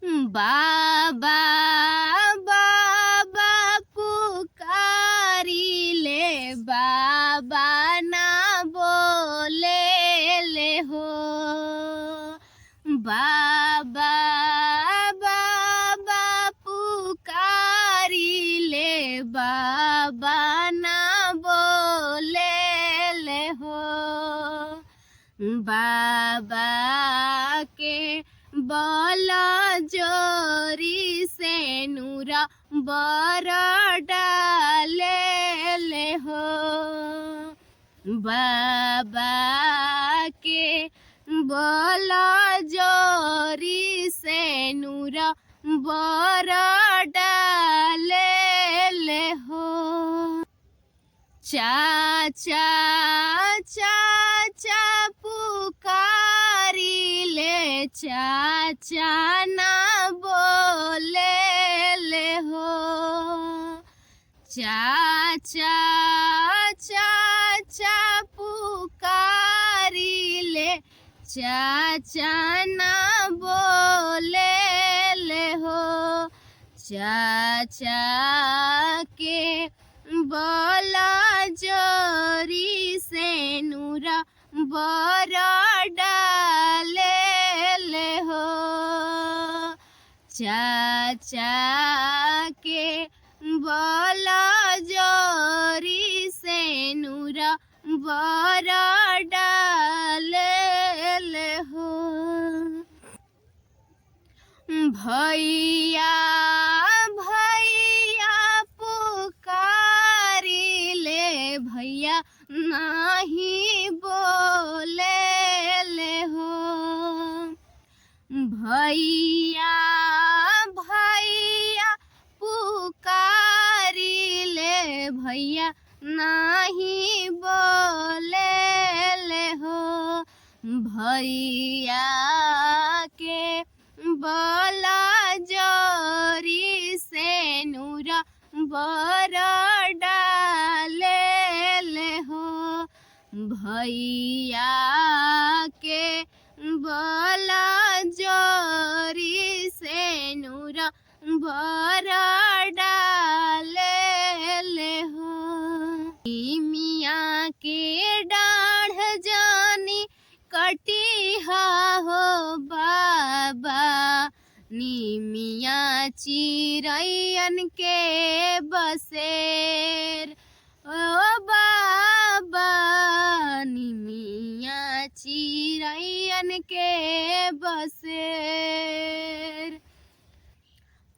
बाबा बाबा पुकारिले बाबा ना बोले ले हो। बाबा बाबा पुकारिले बाबा ना बोले ले हो। बाबा के बल जोरी से नूरा बर डाले ले हो। बाबा के बल जोरी से नूरा बर डाले ले हो। चाचा चाचा पुकारिले चाचा ना बोले ले हो। चाचा चाचा पुकारिले चाचा ना बोले ले हो। चाचा के बल जोरी से नूरा बर डाले ले हो। चाचा के बल जोरी से नूरा बर डाले ले हो। भैया भैया पुकारिले भैया नहीं बोले ले हो। भैया भैया पुकारिले भैया नहीं बोले ले हो। भैया के बल जोरी से नूरा बर डाले ले हो। भैया के बल जोरी से नूरा बर डाले ले हो। मियाँ के डाढ़ जानी कटिहा हो बाबा निमिया चिरैयन के बसेर ओ बाबा निमिया चिरैयन के बसेर।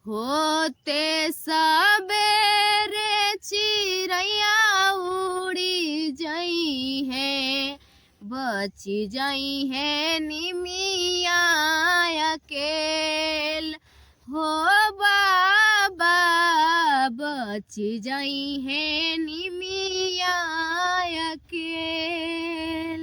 होते सबेरे चिड़ैया उड़ी जई है बची जई है निमिया अकेल हो बाबा बची जई है निमिया अकेल।